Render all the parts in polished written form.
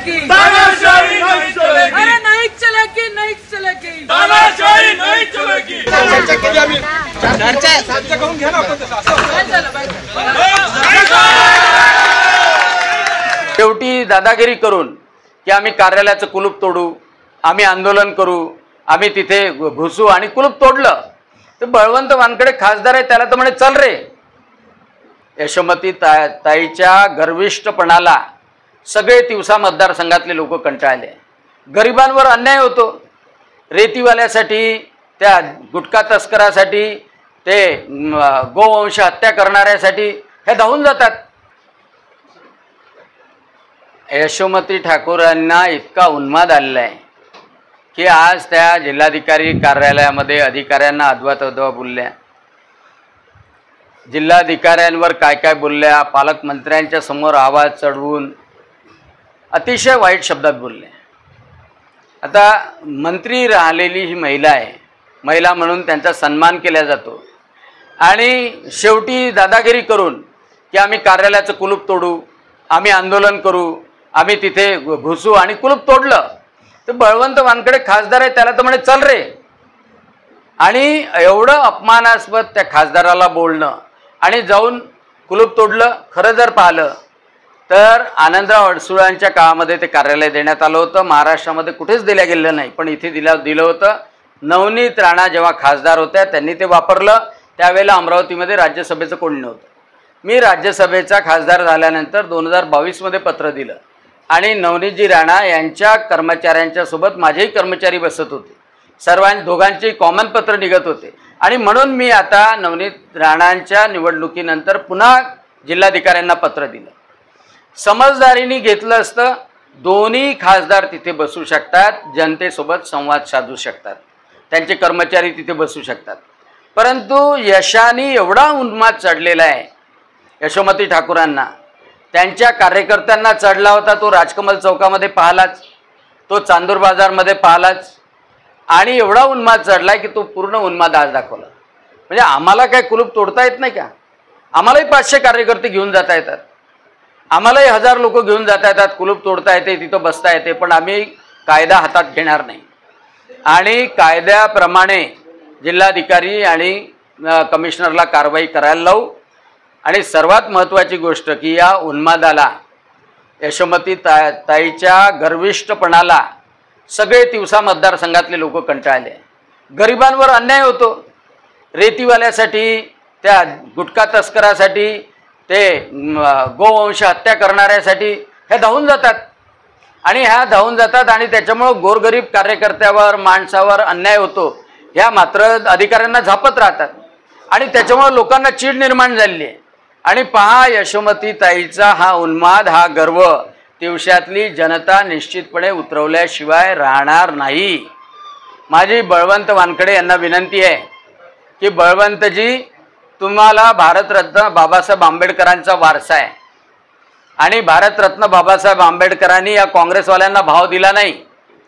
चलेगी, तानाशाही नहीं चलेगी, अरे नहीं चलेगी, नहीं चलेगी, तानाशाही नहीं चलेगी। चर्चा केली आम्ही, चर्चा करून घ्या ना आपण शेवटी दादागिरी करून की आम्ही कार्यालयाचं कुलूप तोडू, आम्ही आंदोलन करू, आम्ही तिथे घुसू आणि कुलूप तोडलं तर बळवंत वानखडे खासदार आहे त्याला तर म्हणे चल रे। यशोमती ताईच्या गर्विष्ठपणाला सगळे तिवसा मतदारसंघातले लोक कंटाळले। गरिबांवर अन्याय होतो, रेतीवाल्यासाठी, त्या गुटखा तस्करासाठी, ते गोवंश हत्या करणाऱ्यासाठी हे धावून जातात। यशोमती ठाकूरांना इतका उन्माद आलेला आहे की आज त्या जिल्हाधिकारी कार्यालयामध्ये अधिकाऱ्यांना अद्वा बोलल्या, जिल्हाधिकाऱ्यांवर काय काय बोलल्या, पालकमंत्र्यांच्या समोर आवाज चढवून अतिशय वाईट शब्दात बोलल्या। आता मंत्री राहिलेली ही महिला आहे, महिला म्हणून त्यांचा सन्मान केला जातो आणि शेवटी दादागिरी करून की आम्ही कार्यालयाचं कुलूप तोडू, आम्ही आंदोलन करू, आम्ही तिथे घुसू आणि कुलूप तोडलं तर बळवंत वानखडे खासदार आहे त्याला तर म्हणे चल रे। आणि एवढं अपमानास्पद त्या खासदाराला बोलणं आणि जाऊन कुलूप तोडलं। खरं जर पाहिलं तर आनंदराव अडसुळांच्या काळामध्ये ते कार्यालय देण्यात आलं होतं, महाराष्ट्रामध्ये कुठेच दिल्या गेलं नाही, पण इथे दिलं होतं। नवनीत राणा जेव्हा खासदार होत्या त्यांनी ते वापरलं, त्यावेळेला अमरावतीमध्ये राज्यसभेचं कोणी नव्हतं। मी राज्यसभेचा खासदार झाल्यानंतर 2022 पत्र दिलं आणि नवनीतजी राणा यांच्या कर्मचाऱ्यांच्या सोबत माझेही कर्मचारी बसत होते, दोघांचे कॉमन पत्र निघत होते आणि म्हणून मी आता नवनीत राणांच्या निवडणुकीनंतर पुन्हा जिल्हाधिकाऱ्यांना पत्र दिलं। समजदारीने घेतलं असतं दोन्ही खासदार तिथे बसू शकतात, जनतेसोबत संवाद साधू शकतात, त्यांचे कर्मचारी तिथे बसू शकतात, परंतु यशाने एवढा उन्माद चढलेला आहे यशोमती ठाकूरांना, त्यांच्या कार्यकर्त्यांना चढला होता। तो राजकमल चौकामध्ये पाहिलाच, तो चांदूर बाजारमध्ये पाहिलाच आणि एवढा उन्माद चढलाय की तो पूर्ण उन्माद आज दाखवला। म्हणजे आम्हाला काय कुलूप तोडता येत नाही का? आम्हालाही 500 कार्यकर्ते घेऊन जाता येतात, आम्हालाही 1000 लोक घेऊन जाता येतात, कुलूप तोडता येते, तिथं बसता येते, पण आम्ही कायदा हातात घेणार नाही आणि कायद्याप्रमाणे जिल्हाधिकारी आणि कमिशनरला कारवाई करायला लावू। आणि सर्वात महत्त्वाची गोष्ट की या उन्मादाला, यशोमती ताईच्या गर्विष्ठपणाला सगळे तिवसा मतदारसंघातले लोक कंटाळले। गरिबांवर अन्याय होतो, रेतीवाल्यासाठी, त्या गुटखा तस्करासाठी, ते गोवंश हत्या करणाऱ्यासाठी हे धावून जातात आणि ह्या धावून जातात आणि त्याच्यामुळं गोरगरीब कार्यकर्त्यावर, माणसावर अन्याय होतो, ह्या मात्र अधिकाऱ्यांना झापत राहतात आणि त्याच्यामुळं लोकांना चीड निर्माण झालेली आहे। आणि पहा यशोमती ताईचा हा उन्माद, हा गर्व तिवशातली जनता निश्चितपणे उतरवल्याशिवाय राहणार नाही। माझी बळवंत वानखडे यांना विनंती आहे की बळवंतजी, तुम्हाला भारतरत्न बाबासाहेब आंबेडकरांचा वारसा आहे आणि भारतरत्न बाबासाहेब आंबेडकरांनी या काँग्रेसवाल्यांना भाव दिला नाही,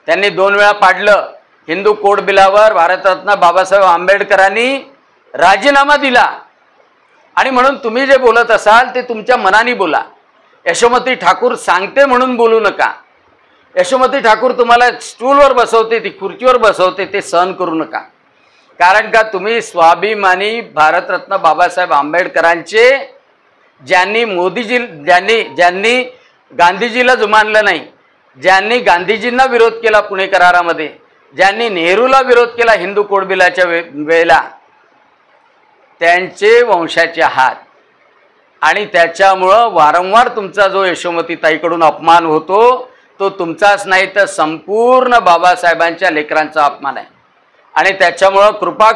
त्यांनी 2 वेळा पाडलं। हिंदू कोड बिलावर भारतरत्न बाबासाहेब आंबेडकरांनी राजीनामा दिला आणि म्हणून तुम्ही जे बोलत असाल ते तुमच्या मनाने बोला। यशोमती ठाकूर सांगते म्हणून बोलू नका। यशोमती ठाकूर तुम्हाला स्टूलवर बसवते, ती खुर्चीवर बसवते, ते सहन करू नका, कारण का तुम्ही स्वाभिमानी भारतरत्न बाबासाहेब आंबेडकरांचे, ज्यांनी ज्यांनी गांधीजीला जुमानलं नाही, ज्यांनी गांधीजींना विरोध केला पुणे करारामध्ये, ज्यांनी नेहरूला विरोध केला हिंदू कोड बिलाच्या वेळेला, त्यांचे वंशाचे आहात आणि त्याच्यामुळं वारंवार तुमचा जो यशोमती ताईकडून अपमान होतो तो तुमचाच नाही तर संपूर्ण बाबासाहेबांच्या लेकरांचा अपमान आहे आणि त्याच्यामुळं कृपा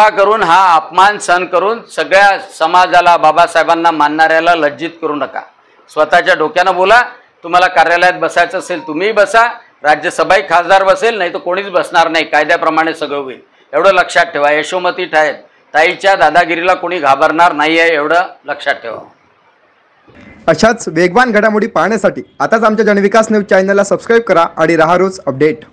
करून हा अपमान सहन करून सगळ्या समाजाला, बाबासाहेबांना मानणाऱ्याला लज्जित करू नका। स्वतःच्या डोक्यानं बोला। तुम्हाला कार्यालयात बसायचं असेल तुम्ही बसा, राज्यसभाही खासदार बसेल, नाही तर कोणीच बसणार नाही, कायद्याप्रमाणे सगळं होईल, एवढं लक्षात ठेवा। यशोमती ताईच्या दादागिरीला कोणी घाबरणार नाही आहे, एवढं लक्षात ठेवा। अशाच वेगवान घडामोडी पाहण्यासाठी आताच आमच्या जनविकास न्यूज चॅनलला सबस्क्राईब करा आणि रहा रोज अपडेट।